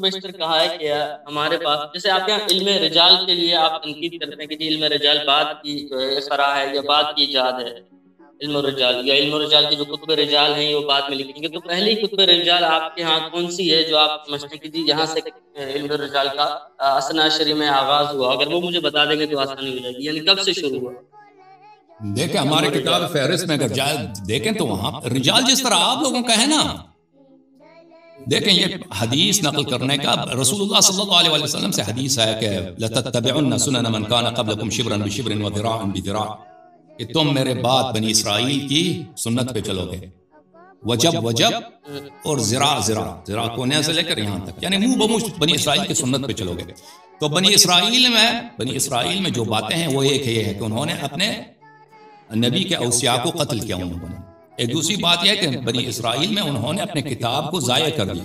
بیشتر کہا ہے کہ ہمارے پاس جیسے آپ یہاں علم رجال کے لیے آپ تنقید کرتے ہیں کہ جی علم رجال بعد کی اختراع ہے یا بعد کی ایجاد ہے، علم الرجال یا علم الرجال کے جو کتب رجال ہیں وہ بعد میں لکھیں گے، تو پہلی کتب رجال آپ کے ہاں کون سی ہے جو آپ سمجھتے ہیں کہ جی یہاں سے علم الرجال کا اثنا عشری میں آغاز ہوا؟ اگر وہ مجھے بتا دیں گے تو آسانی ہو جائے گی، یعنی کب سے شروع ہوا؟ دیکھیں ہمارے کتاب فہرست میں اگر دیکھیں تو وہاں رجال جس طرح آپ لوگوں کا ہے نا، دیکھیں یہ حدیث نقل کرنے کا رسول اللہ صلی اللہ علیہ وسلم سے حدیث ہے کہ لَتَتَّبِعُنَّ سُنَنَ مَنْ كَانَ قَبْلَكُمْ شِبْرًا بِشِبْرٍ وَذِرَاعًا بِذِرَاع، کہ تم میرے بعد بنی اسرائیل کی سنت پہ چلو گے، وجب وجب اور زراع زراع، زراع کونے سے لے کر یہاں تک، یعنی منہ بمنہ بنی اسرائیل کی سنت پہ چلو گے۔ تو بنی اسرائیل میں جو باتیں ہیں وہ ایک ہے کہ انہوں نے اپنے نبی کے اوصیاء کو قتل کیا انہوں نے، ایک دوسری بات یہ ہے کہ بنی اسرائیل میں انہوں نے اپنے کتاب کو ضائع کر دیا،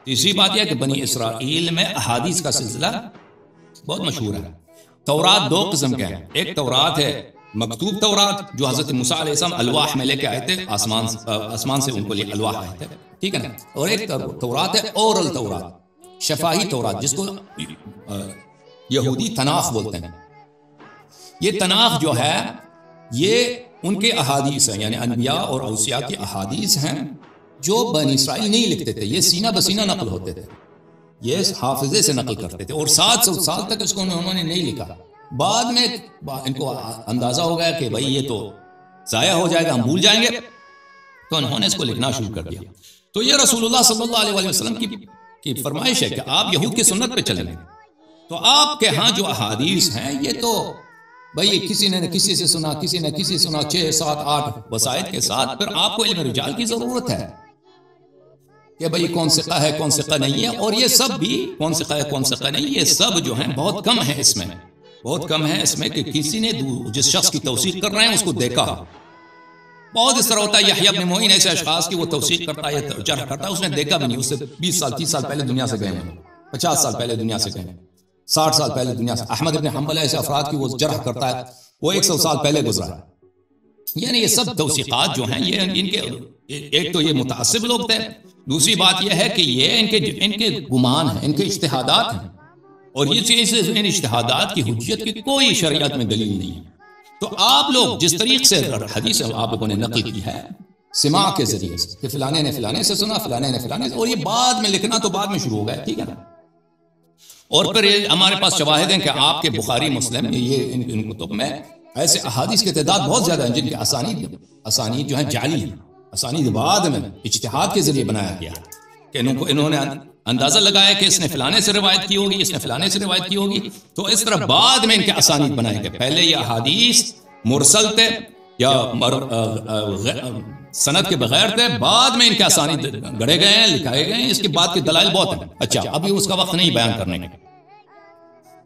تیسری بات یہ ہے کہ بنی اسرائیل میں احادیث کا سلسلہ بہت مشہور ہے۔ تورات دو قسم کے ہیں، ایک تورات ہے مکتوب تورات جو حضرت موسیٰ علیہ السلام الواح میں لے کے آئے تھے، آسمان سے ان کو لیے الواح آئے تھے، ٹھیک ہے نا، اور ایک تورات ہے اورل تورات، شفاہی تورات، جس کو یہودی تناخ بولتے ہیں۔ یہ تناخ جو ہے یہ ان کے احادیث ہیں، یعنی انبیاء اور اوصیاء کی احادیث ہیں جو بنی اسرائیل نہیں لکھتے تھے، یہ سینہ بسینہ نقل ہوتے تھے، یہ حافظے سے نقل کرتے تھے، اور 700 سال تک اس کو انہوں نے نہیں لکھا۔ بعد میں ان کو اندازہ ہو گیا کہ بھائی یہ تو ضائع ہو جائے گا، ہم بھول جائیں گے، تو انہوں نے اس کو لکھنا شروع کر دیا۔ تو یہ رسول اللہ صلی اللہ علیہ وسلم کی فرمائش ہے کہ آپ یہود کی سنت پہ چلیں گے، تو آپ کے ہاں جو احادیث ہیں یہ تو بھئی کسی نے کسی سے سنا، کسی نے کسی سنا، 6 7 8 وسائد کے ساتھ، پھر آپ کو علم رجال کی ضرورت ہے کہ بھئی کون ثقہ ہے کون ثقہ نہیں ہے، اور یہ سب بھی کون ثقہ ہے کون ثقہ نہیں، یہ سب جو ہیں بہت کم ہے، اس میں بہت کم ہے اس میں کہ کسی نے جس شخص کی توثیق کر رہے ہیں اس کو دیکھا۔ بہت اس طرح ہوتا ہے، یحییٰ بن معین ایسے اشخاص کی وہ توثیق کرتا ہے، جرح کرتا ہے، اس نے دیکھا بھی نہیں، اس سے 20 سال 30 سال پہلے دنیا سے گئے ہیں، 50 سال پہلے دنیا سے گئے ہیں، 60 سال پہلے دنیا سے۔ احمد بن حنبل ایسے افراد کی وہ جرح کرتا ہے، وہ 100 سال پہلے گزرا ہے۔ یعنی یہ سب توثیقات جو ہیں یہ ان کے، ایک تو یہ متعصب لوگ تھے، دوسری بات یہ ہے کہ یہ ان کے گمان ہیں، ان کے اجتہادات ہیں، اور یہ چیز ان اجتہادات کی حجیت کی کوئی شریعت میں دلیل نہیں ہے۔ تو آپ لوگ جس طریقے سے حدیث آپ لوگوں نے نقل کی ہے سماع کے ذریعے سے کہ فلانے نے فلانے سے سنا، فلانے نے فلانے سے، اور یہ بعد میں لکھنا تو بعد میں شروع ہو گیا، ٹھیک ہے نا۔ اور پھر یہ ہمارے پاس شواہد ہیں کہ آپ کے بخاری مسلم یہ ان کتب میں ایسے احادیث کی تعداد بہت زیادہ ہیں جن کے اسانید جو ہیں جعلی ہیں، اسانید بعد میں اجتہاد کے ذریعے بنایا گیا کہ انہوں نے اندازہ لگایا کہ اس نے فلانے سے روایت کی ہوگی، اس نے فلانے سے روایت کی ہوگی، تو اس طرح بعد میں ان کے اسانید بنائے گئے۔ پہلے یہ احادیث مرسل تھے یا سند کے بغیر تھے، بعد میں ان کے اسانید گڑے گئے ہیں، لکھائے گئے ہیں، اس کے بعد کے دلائل بہت ہیں۔ اچھا ابھی اس کا وقت نہیں بیان کرنے کا۔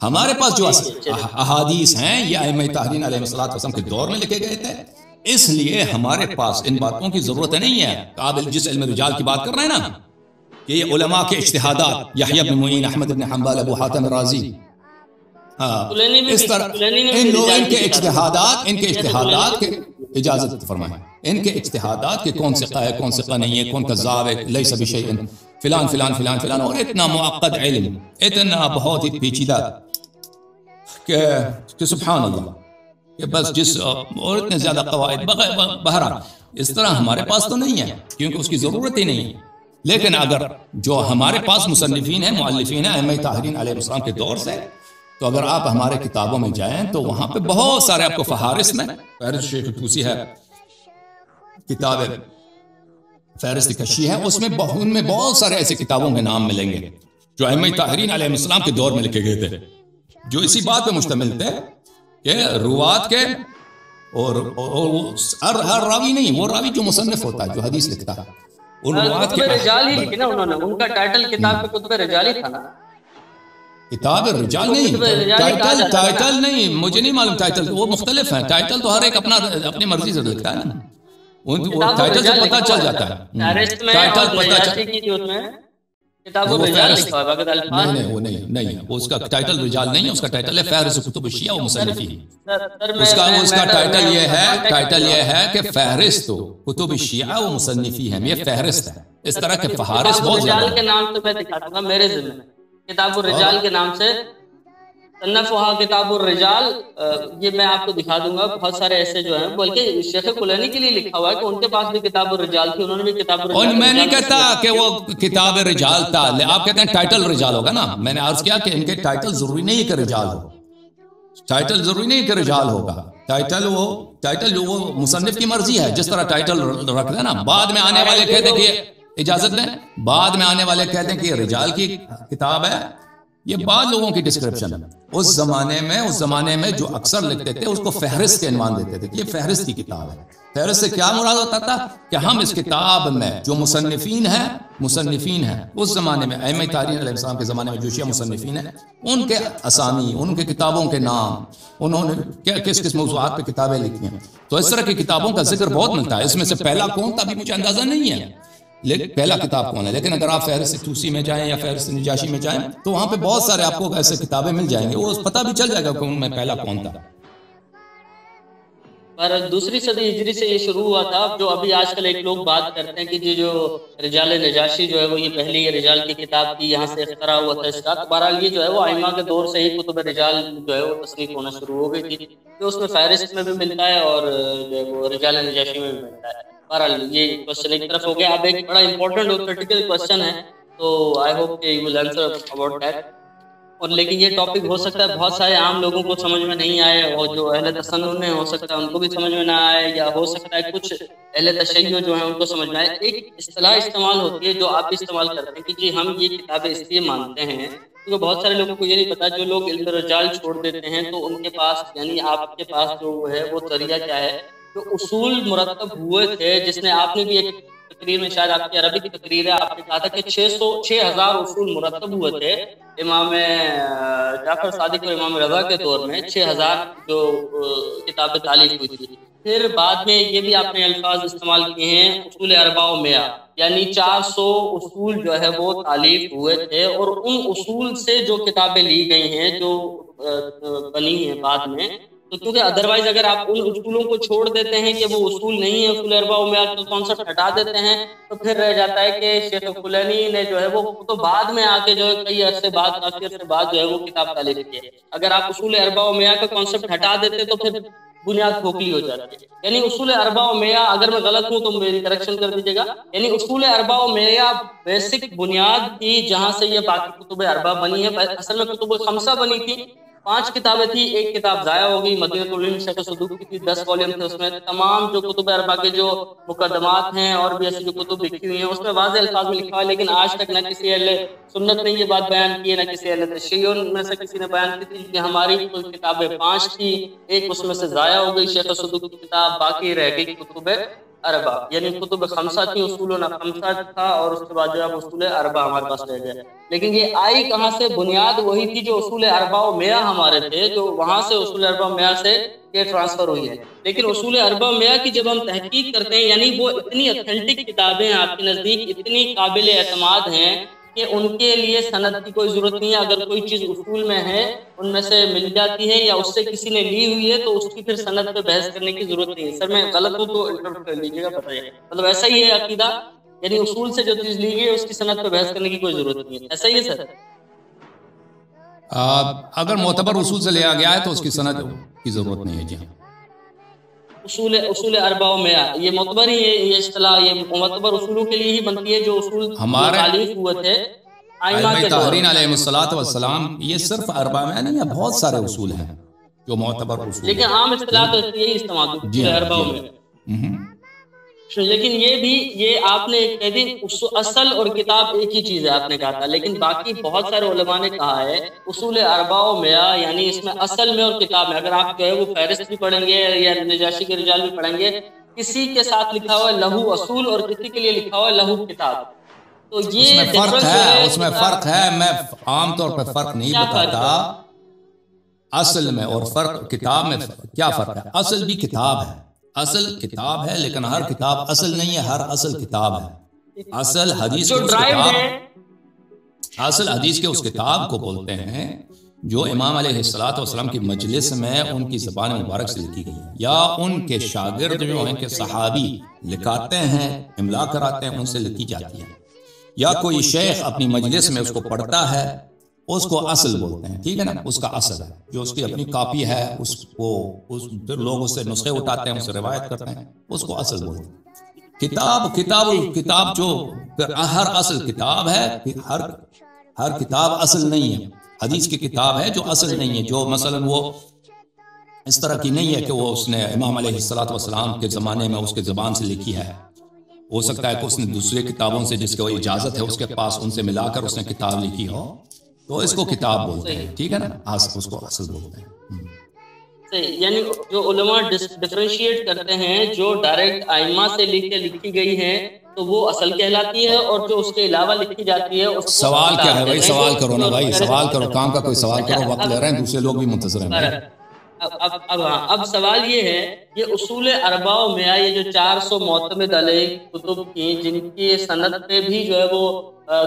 ہمارے پاس جو احادیث ہیں یہ ائمہ طاہرین علیہ السلام کے دور میں لکھے گئے تھے، اس لیے ہمارے پاس ان باتوں کی ضرورت نہیں ہے۔ قابل جس علم رجال کی بات کر رہے ہیں نا کہ یہ علماء کے اجتہادات، یحییٰ بن معین، احمد بن حنبل، ابو حاتم رازی، اس طرح ان لوگوں کے اجتہادات کے اجازت فرمائیں، ان کے اجتہادات کے کون ثقہ ہے کون ثقہ نہیں ہے، کون کذاب ہے، لیس بشیء، فلان فلان فلان فلان، اور اتنا معقد علم، اتنا بہت ہی پیچیدہ کہ سبحان اللہ، کہ بس جس اور اتنے زیادہ قواعد بہرحال اس طرح ہمارے پاس تو نہیں ہے کیونکہ اس کی ضرورت ہی نہیں ہے۔ لیکن اگر جو ہمارے پاس مصنفین ہیں، مؤلفین ہیں ائمہ طاہرین علیہ السلام کے دور سے، تو اگر آپ ہمارے کتابوں میں جائیں تو وہاں پہ بہت سارے آپ کو فہارست میں، فہرست شیخ طوسی ہے، کتاب فہرست کشی ہے، اس میں ان میں بہت سارے ایسے کتابوں کے نام ملیں گے جو ائمہ طاہرین علیہ السلام کے دور میں لکھے گئے تھے، جو اسی بات پہ مشتمل تھے کہ روات کے اور ہر راوی نہیں، وہ راوی جو مصنف ہوتا ہے جو حدیث لکھتا ہے، ان روات کے رجال ہی لکھی نا انہوں نے، ان کا ٹائٹل کتاب پہ کتب رجال ہی تھا نا۔ کتاب رجال نہیں، ٹائٹل نہیں، مجھے نہیں معلوم ٹائٹل، وہ مختلف ہیں، ٹائٹل تو ہر ایک اپنی مرضی سے لکھتا ہے نا، ٹائٹل سے پتہ چل جاتا ہے، ٹائٹل پتہ چل، نہیں وہ اس کا ٹائٹل رجال نہیں ہے، اس کا ٹائٹل ہے فہرست کتب الشیعہ و مصنفین۔ اس کا ٹائٹل یہ ہے کہ فہرست کتب الشیعہ و مصنفین، یہ فہرست ہے۔ اس طرح کے فہارس بہت زیادہ کے نام سے میں دکھاتا ہوں میرے ذمہ کتاب الرجال کے نام سے صنفھا کتاب الرجال، یہ میں آپ کو دکھا دوں گا. بہت سارے ایسے جو ہیں، بلکہ شیخ کلینی کے لیے لکھا ہوا ہے کہ ان کے پاس بھی کتاب الرجال تھی، انہوں نے بھی کتاب الرجال. اور میں نہیں کہتا کہ وہ کتاب رجال تھا، آپ کہتے ہیں ٹائٹل رجال ہوگا نا. میں نے عرض کیا کہ ان کے ٹائٹل ضروری نہیں کہ رجال ہو، ٹائٹل ضروری نہیں کہ رجال ہوگا. ٹائٹل جو وہ مصنف کی مرضی ہے، جس طرح ٹائٹل رکھ دیں نا. بعد میں آنے والے کہتے ہیں کہ اجازت دیں، بعد میں آنے والے کہتے ہیں کہ یہ رجال کی کتاب ہے. یہ بعض لوگوں کی ڈسکرپشن ہے. اس زمانے میں جو اکثر لکھتے تھے اس کو فہرست کے عنوان دیتے تھے کہ یہ فہرست کی کتاب ہے. فہرست سے کیا مراد ہوتا تھا کہ ہم اس کتاب میں جو مصنفین ہیں اس زمانے میں ائمہ تابعین علیہ السلام کے زمانے میں جو شیعہ مصنفین ہیں، ان کے اسامی، ان کے کتابوں کے نام، انہوں نے کس موضوعات پہ کتابیں لکھی ہیں. تو اس طرح کی کتابوں کا ذکر بہت ملتا ہے. اس میں سے پہلا کون تھا ابھی مجھے اندازہ نہیں ہے، پہلا کتاب کون ہے. لیکن اگر آپ فہرست توسی میں جائیں یا فہرست نجاشی میں جائیں تو وہاں پہ بہت سارے آپ کو ایسے کتابیں مل جائیں گے، وہ پتہ بھی چل جائے گا کہ ان میں پہلا کون تھا. پر دوسری صدی ہجری سے یہ شروع ہوا تھا. جو ابھی آج کل ایک لوگ بات کرتے ہیں کہ جو رجال نجاشی جو ہے وہ یہ پہلی رجال کی کتاب تھی، یہاں سے اختراع ہوا تھا اس کا. بہرحال یہ جو ہے وہ ائمہ کے دور سے ہی کتب رجال جو ہے وہ تصنیف ہونا شروع ہو گئی تھی، جو اس میں فہرست میں بھی ملتا ہے اور جو ہے وہ رجال نجاشی میں بھی ملتا ہے. بہرحال یہ کوشچن ایک طرف ہو گیا. اب ایک بڑا امپورٹنٹ اور کریٹیکل کوشچن ہے، تو آئی ہوپ کہ you will answer about that. اور لیکن یہ ٹاپک ہو سکتا ہے بہت سارے عام لوگوں کو سمجھ میں نہیں آئے، اور جو اہل تسنن ہو سکتا ہے ان کو بھی سمجھ میں نہ آئے، یا ہو سکتا ہے کچھ اہل تشیع جو ہیں ان کو سمجھ میں آئے. ایک اصطلاح استعمال ہوتی ہے جو آپ بھی استعمال کرتے ہیں کہ جی ہم یہ کتابیں اس لیے مانتے ہیں کیونکہ بہت سارے لوگوں کو یہ نہیں پتا. جو لوگ علم رجال چھوڑ دیتے ہیں تو ان کے پاس، یعنی آپ کے پاس جو ہے وہ ذریعہ کیا ہے، جو اصول مرتب ہوئے تھے، جس نے آپ نے بھی ایک تقریر میں، شاید آپ کی عربی کی تقریر ہے، آپ نے کہا تھا کہ 6,000 اصول مرتب ہوئے تھے امام جعفر صادق اور امام رضا کے دور میں. 6,000 جو کتابیں تالیف ہوئی تھی. پھر بعد میں یہ بھی آپ نے الفاظ استعمال کیے ہیں اصول 400، یعنی 400 اصول جو ہے وہ تالیف ہوئے تھے، اور ان اصول سے جو کتابیں لی گئی ہیں، جو بنی ہیں بعد میں. تو کیونکہ ادروائز اگر آپ ان اصولوں کو چھوڑ دیتے ہیں کہ وہ اصول نہیں ہے، اصول 400 کا کانسیپٹ ہٹا دیتے ہیں، تو پھر رہ جاتا ہے کہ شیخ کلینی نے جو ہے وہ تو بعد میں آ کے جو ہے کئی عرصے بعد، کافی عرصے بعد جو ہے وہ کتاب تالیف کی ہے. اگر آپ اصول 400 کا کانسیپٹ ہٹا دیتے تو پھر بنیاد کھوکھلی ہو جاتی ہے. یعنی اصول 400، اگر میں غلط ہوں تو میری کریکشن کر دیجیے گا، یعنی اصول 400 بیسک بنیاد تھی جہاں سے یہ باقی کتب 4 بنی ہے. اصل میں کتب 5 بنی تھی، 5 کتابیں تھی. ایک کتاب ضائع ہو گئی، مدینۃ العلم شیخ صدوق کی تھی، 10 والیوم تھے. اس میں تمام جو کتب 4 کے جو مقدمات ہیں اور بھی ایسی جو کتب لکھی ہوئی ہیں اس میں واضح الفاظ میں لکھا ہے، لیکن آج تک نہ کسی اہل سنت نے یہ بات بیان کی ہے، نہ کسی اہل تشیع میں سے کسی نے بیان کی تھی کہ ہماری کتابیں 5 تھی، ایک اس میں سے ضائع ہو گئی شیخ صدوق کی کتاب، باقی رہ گئی کتب 4. یعنی کتب 5 تھی، اصول 5 تھا، اور اس کے بعد جو ہے اصول 4 ہمارے پاس رہ گئے. لیکن یہ آئی کہاں سے؟ بنیاد وہی تھی جو اصول 400 ہمارے تھے، جو وہاں سے اصول 400 سے یہ ٹرانسفر ہوئی ہے. لیکن اصول 400 کی جب ہم تحقیق کرتے ہیں، یعنی وہ اتنی اتھینٹک کتابیں ہیں آپ کے نزدیک، اتنی قابل اعتماد ہیں کہ ان کے لیے سند کی کوئی ضرورت نہیں ہے. اگر کوئی چیز اصول میں ہے ان میں سے مل جاتی ہے، یا اس سے کسی نے لی ہوئی ہے تو اس کی پھر سند پہ بحث کرنے کی ضرورت نہیں ہے. سر میں غلط ہوں تو انٹرپٹ کر لیجیے گا، بتائیے. مطلب ایسا ہی ہے عقیدہ، یعنی اصول سے جو چیز لی گئی ہے اس کی سند پہ بحث کرنے کی کوئی ضرورت نہیں ہے. ایسا ہی ہے سر؟ اگر معتبر اصول سے لیا گیا ہے تو اس کی سند کی ضرورت نہیں ہے. جی اصول 400 یہ معتبر ہی ہے، یہ اصطلاح یہ معتبر اصولوں کے لیے ہی بنتی ہے جو اصول ہمارے تالیف ہوئے تھے ائمہ طاہرین علیہ السلام. یہ صرف 4 میں نہیں ہے، بہت سارے اصول ہیں جو معتبر اصول، لیکن عام اصطلاح تو یہی استعمال ہوتی ہے 400 میں. لیکن یہ آپ نے کہہ دی اصل اور کتاب ایک ہی چیز ہے آپ نے کہا تھا، لیکن باقی بہت سارے علماء نے کہا ہے اصول 400 یعنی اس میں اصل میں اور کتاب میں، اگر آپ جو ہے وہ فہرست بھی پڑھیں گے یا نجاشی کے رجال بھی پڑھیں گے، کسی کے ساتھ لکھا ہوا ہے لہو اصول اور کسی کے لیے لکھا ہوا ہے لہو کتاب. تو یہ اس میں فرق ہے، اس میں فرق ہے. میں عام طور پہ فرق نہیں بتاتا اصل میں اور فرق کتاب میں. کیا فرق ہے؟ اصل بھی کتاب ہے، اصل کتاب ہے، لیکن ہر کتاب اصل نہیں ہے. ہر اصل کتاب ہے. اصل حدیث کے اس کتاب، اصل حدیث کے اس کتاب کو بولتے ہیں جو امام علیہ السلام کی مجلس میں ان کی زبان مبارک سے لکھی گئی ہے، یا ان کے شاگرد جو ہیں کہ صحابی لکھاتے ہیں، املا کراتے ہیں، ان سے لکھی جاتی ہے، یا کوئی شیخ اپنی مجلس میں اس کو پڑھتا ہے، اس کو اصل بولتے ہیں، ٹھیک ہے نا، اس کا اصل ہے، جو اس کی اپنی کاپی ہے، اس کو پھر لوگ اس سے نسخے اٹھاتے ہیں، اس سے روایت کرتے ہیں، اس کو اصل بولتے ہیں۔ کتاب جو ہر اصل کتاب ہے، ہر کتاب اصل نہیں ہے، حدیث کی کتاب ہے جو اصل نہیں ہے، جو مثلا وہ اس طرح کی نہیں ہے کہ وہ اس نے امام علیہ السلام کے زمانے میں اس کے زبان سے لکھی ہے، ہو سکتا ہے کہ اس نے دوسرے کتابوں سے جس کو اجازت ہے اس کے پاس، ان سے ملا کر اس نے کتاب لکھی ہو، تو اس کو کتاب بولتے ہیں، ٹھیک ہے نا، اس کو اصل بولتے ہیں۔ یعنی جو علماء ڈفرینشیٹ کرتے ہیں، جو ڈائریکٹ ائمہ سے لکھی گئی ہے تو وہ اصل کہلاتی ہے، اور جو اس کے علاوہ لکھی جاتی ہے اس کو سوال کیا ہے بھائی؟ سوال کرو نا بھائی، سوال کرو، کام کا کوئی سوال کرو، وقت لے رہے ہیں، دوسرے لوگ بھی منتظر ہیں۔ اب سوال یہ ہے، یہ اصول اربعہ میں یہ جو 400 معتمد علیہ کتب کی، جن کی سند پہ بھی جو ہے وہ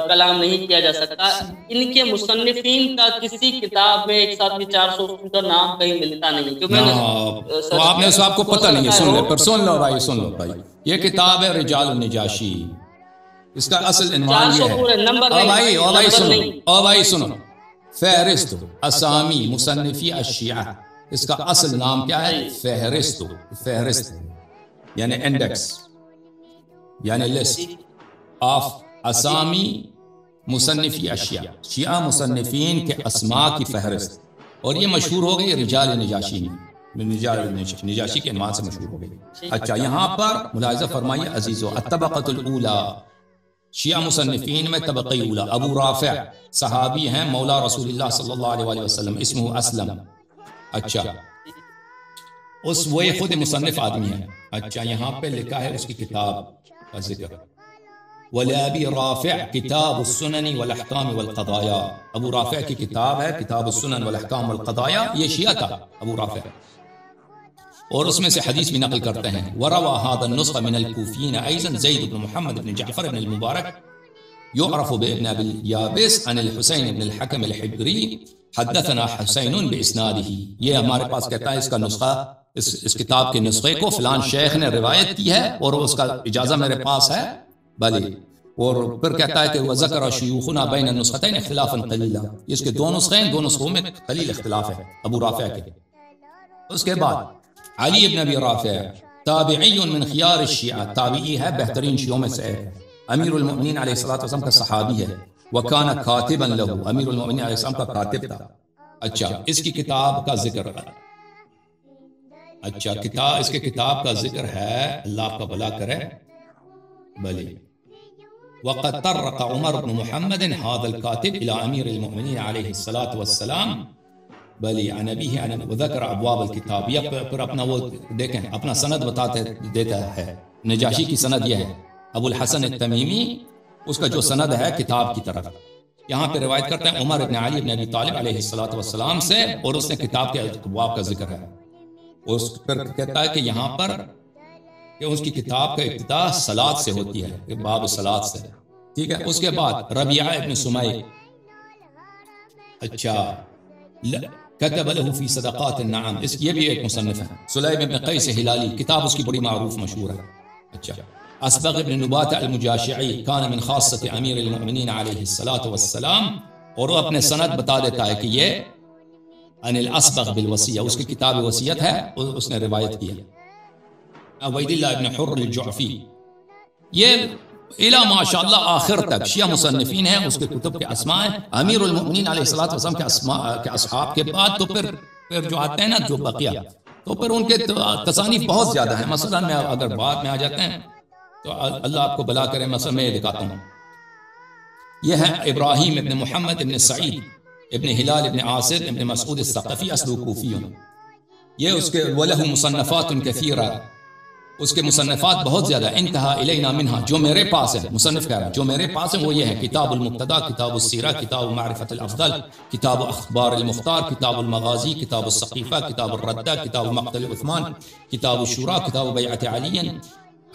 کلام نہیں کیا جا سکتا، ان کے مصنفین کا کسی کتاب میں ایک ساتھ 400 اصول کا نام کہیں ملتا نہیں۔ تو آپ نے آپ کو پتہ نہیں ہے، سن لے پر، سن لو بھائی، سن لو بھائی، یہ کتاب ہے رجال النجاشی، اس کا اصل عنوان یہ ہے، او بھائی سنو، فہرست اسامی مصنفی الشیعہ، اس کا اصل نام کیا ہے؟ فہرست یعنی انڈیکس، یعنی لسٹ آف اسامی مصنفی اشیاء، شیعہ مصنفین کے اسماء کی فہرست، اور یہ مشہور ہو گئی رجال نجاشی کے عنوان سے مشہور ہو گئی۔ اچھا، یہاں پر ملاحظہ فرمائیے عزیزو، الطبقۃ الاولی، شیعہ مصنفین میں طبقہ اولی، ابو رافع صحابی ہیں مولا رسول اللہ صلی اللہ علیہ وسلم، اسمہ اسلم۔ اچھا، وہی خود مصنف آدمی ہے۔ اچھا، یہاں پہ لکھا ہے اس کی کتاب کا ذکر، وَلَأَبِي رَافِعْ کتاب السنن والاحکام والقضایا، ابو رافع کی کتاب ہے کتاب السنن والاحکام والقضایا، یہ شیعہ تھا ابو رافع، اور اس میں سے حدیث بھی نقل کرتے ہیں۔ وَرَوَى هَذَا النُّسْخَ مِنَ الْكُوفِيِّينَ أَيْضًا زَيْدُ بن محمد بن جعفر بن المبارك يعرف بابن ابي اليابس عن الحسين بن الحكم الحبري حدثنا حسين باسناده۔ یہ ہمارے پاس کہتا ہے اس کا نسخہ، اس کتاب کے نسخے کو فلان شیخ نے روایت کی ہے اور اس کا اجازہ میرے پاس ہے، بلی، اور پھر کہتا ہے کہ وذکر شیوخنا بین النسختین اختلافا قلیلا، اس کے دو نسخے ہیں، دو نسخوں میں قلیل اختلاف ہے ابو رافع کے۔ اس کے بعد علی بن ابی رافع تابعی من خیار الشیعہ، تابعی ہے بہترین شیعوں میں سے ایک، امیر المؤمنین علیہ السلام کا صحابی ہے، وکان کاتبا لہ، امیر المؤمنین علیہ السلام کا کاتب تھا۔ اچھا، اس کی کتاب کا ذکر ہے، اچھا اس کے کتاب کا ذکر ہے، اللہ کا بھلا کرے، بلی، وقد طرق عمر بن محمد هذا الكاتب الى امیر المؤمنین علیہ السلام، بلی، عن ابیہ عن وذکر ابواب الکتاب، یا پھر اپنا وہ دیکھیں، اپنا سند بتاتے دیتا ہے، نجاشی کی سند یہ ہے، ابو الحسن التمیمی، اس کا جو سند ہے کتاب کی طرف، یہاں پہ روایت کرتے ہیں عمر بن علی بن ابی طالب علیہ السلام سے، اور اس نے کتاب کے ابواب کا ذکر ہے، اور پھر کہتا ہے کہ یہاں پر کہ اس کی کتاب کا ابتدا صلاۃ سے ہوتی ہے، باب صلاۃ سے، ٹھیک ہے۔ اس کے بعد ربیعہ ابن سمیع، اچھا، کتب له فی صدقات النعم، اس یہ بھی ایک مصنف ہے، سلیم ابن قیس ہلالی، کتاب اس کی بڑی معروف مشہور ہے۔ اچھا، اسبغ ابن نبات المجاشعی کان من خاصۃ امیر المؤمنین علیہ السلام، اور وہ اپنے سند بتا دیتا ہے کہ یہ ان الاسبغ بالوصیہ، اس کی کتاب وصیت ہے، اس نے روایت کی ہے۔ عبید اللہ ابن حر الجعفی، یہ الى ماشاءاللہ آخر تک شیعہ مصنفین ہیں، اس کے کتب کے اسماء ہیں، امیر المؤمنین علیہ السلام کے اصحاب کے بعد تو پھر جو آتے ہیں نا، جو بقیہ، تو پھر ان کے تصانیف بہت زیادہ ہیں، مثلا میں اگر بعد میں آ جاتے ہیں تو اللہ آپ کو بلا کرے، مثلا میں دکھاتا ہوں، یہ ہے ابراہیم ابن محمد ابن سعید ابن ہلال ابن عاصر ابن مسعود الثقفی، اصل کوفی، یہ اس کے وَلَهُ مصنفات کثیرہ، اس کے مصنفات بہت زیادہ، انتہا الینا منہا، جو میرے پاس ہے، مصنف کہہ رہا ہے جو میرے پاس ہے وہ یہ ہے، کتاب المقتدى، کتاب السیرہ، کتاب معرفت الافضل، کتاب اخبار المختار، کتاب المغازی، کتاب السقیفہ، کتاب الردہ، کتاب مقتل عثمان، کتاب الشورى، کتاب بیعت علی،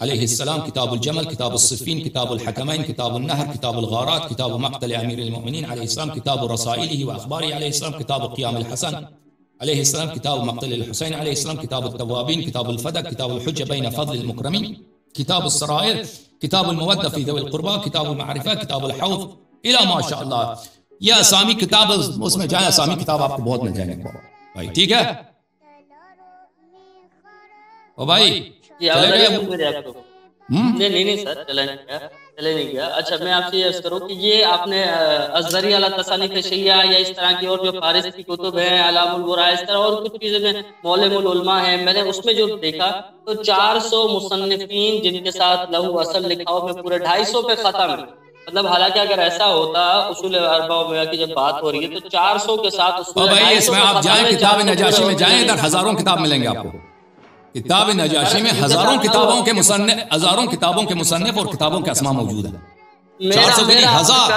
علیہ السلام، کتاب الجمل، کتاب الصفین، کتاب الحکمین، کتاب النہر، کتاب الغارات، کتاب مقتل امیر المؤمنین علیہ السلام، کتاب رسائلہ واخبارہ علیہ السلام، کتاب قیام الحسن علیہ السلام، کتاب مقتل الحسین علیہ السلام، کتاب التوابین، کتاب الفدق، کتاب الحجہ بین فضل المکرمین، کتاب السرائر، کتاب المودہ فی ذوی القربى، کتاب المعرفہ، کتاب الحوض، الی ما شاء اللہ. یہ اسامی کتاب اس میں جائیں، اسامی کتاب آپ کو بہت مل جائیں گے بھائی. ٹھیک ہے او بھائی چلے گئے؟ نہیں سر چلے نہیں گیا. اچھا میں آپ سے یہ کروں کہ یہ آپ نے ازہری علی تصانیف شیعہ یا اس طرح کی اور جو فارسی کی کتب ہیں، علام البراء، اس طرح اور کچھ چیزیں میں معلم العلماء ہیں، میں نے اس میں جو دیکھا تو 400 مصنفین جن کے ساتھ لہو اصل لکھا ہو میں پورے 250 پہ ختم ہے. مطلب حالانکہ اگر ایسا ہوتا اصول اربعہ میں کی جب بات ہو رہی ہے تو 400 کے ساتھ اصول بھائی اس میں آپ جائیں کتاب نجاشی میں جائیں، ادھر ہزاروں کتاب ملیں گے آپ کو. کتاب نجاشی میں ہزاروں کتابوں کے مصنف اور کتابوں کے اسماء موجود ہیں. 400 کے ہزار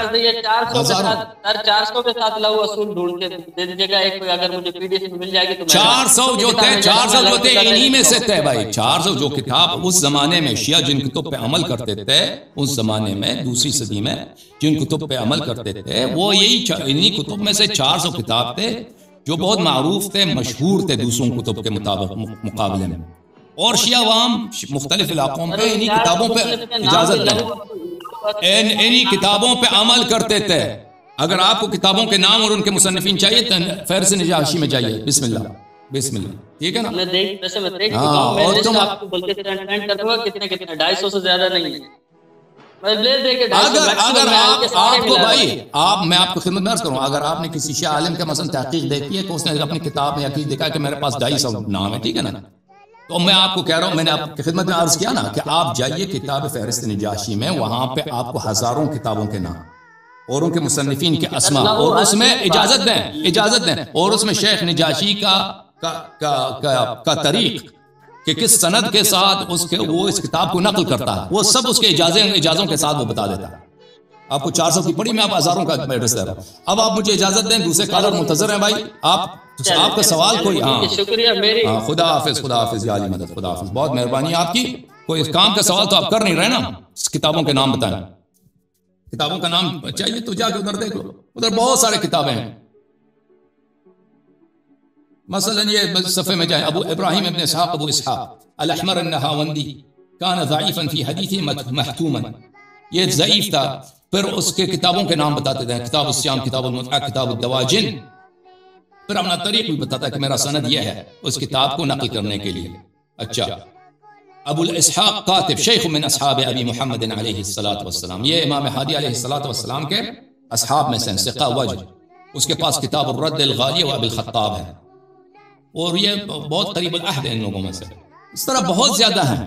400 کے ساتھ لہو اصول ڈھونڈ کے دے دیجیے گا. ایک اگر مجھے پی ڈی ایف مل جائے گی تو 400 جو تھے انہی میں سے تھے بھائی. 400 جو کتاب اس زمانے میں شیعہ جن کتب پہ عمل کرتے تھے، اس زمانے میں دوسری صدی میں جن کتب پہ عمل کرتے تھے وہ یہی انہی کتب میں سے 400 کتاب تھے جو بہت معروف تھے، مشہور تھے دوسروں کتب کے مقابلے میں. اور شیعہ عوام مختلف علاقوں میں انہی کتابوں پہ اجازت دیں، انہی کتابوں پہ عمل کرتے تھے. اگر آپ کو کتابوں کے نام اور ان کے مصنفین چاہیے تو فہرست نجاشی میں جائیے. بسم اللہ بسم اللہ. ٹھیک ہے نا؟ اور تم کتنے 250 سے زیادہ نہیں ہے. اگر آپ کو بھائی میں آپ کو خدمت میں عرض کروں، اگر آپ نے کسی شیعہ عالم کے مثلا تحقیق دیکھی ہے تو اس نے اپنی کتاب میں عقید دیکھا کہ میرے پاس 250 نام ہے، ٹھیک ہے نا، تو میں آپ کو کہہ رہا ہوں، میں نے آپ کی خدمت میں عرض کیا نا کہ آپ جائیے کتاب فہرست نجاشی میں، وہاں پہ آپ کو ہزاروں کتابوں کے نام اور ان کے مصنفین کے اسماء، اور اس میں اجازت دیں اور اس میں شیخ نجاشی کا طریق کہ کس سند کے ساتھ وہ اس کتاب کو نقل کرتا ہے، وہ سب اس کے اجازوں کے ساتھ وہ بتا دیتا ہے. آپ کو 400 کی پڑھی، میں آپ ہزاروں کا ایڈریس دے رہا ہوں. اب آپ مجھے اجازت دیں، دوسرے کالر منتظر ہیں بھائی. آپ کا سوال کوئی؟ شکریہ. خدا حافظ یا علی مدد، خدا حافظ. بہت مہربانی آپ کی. کوئی اس کام کا سوال تو آپ کر نہیں رہے نا؟ کتابوں کے نام بتائیں. کتابوں کا نام چاہیے تو جا کے ادھر دیکھ لو، ادھر بہت سارے کتابیں ہیں. مثلا یہ صفحے میں جائیں، ابو ابراہیم ابن اسحاق ابو اسحاق الاحمر النہاوندی کان ضعیفا فی حدیث محتوما، یہ ضعیف تھا. پھر اس کے کتابوں کے نام بتاتے تھے، کتاب الصیام، کتاب المتعہ، کتاب الدواجن. پھر اپنا طریق بھی بتاتا ہے کہ میرا سند یہ ہے اس کتاب کو نقل کرنے کے لیے. اچھا، ابو الاسحاق کاتب شیخ من اصحاب ابی محمد علیہ السلام، یہ امام ہادی علیہ السلام کے اصحاب میں سے ثقہ وجہ. اس کے پاس کتاب الرد الغالی و ابی الخطاب ہے، اور یہ بہت قریب العہد ہے ان لوگوں میں سے. اس طرح بہت زیادہ ہیں.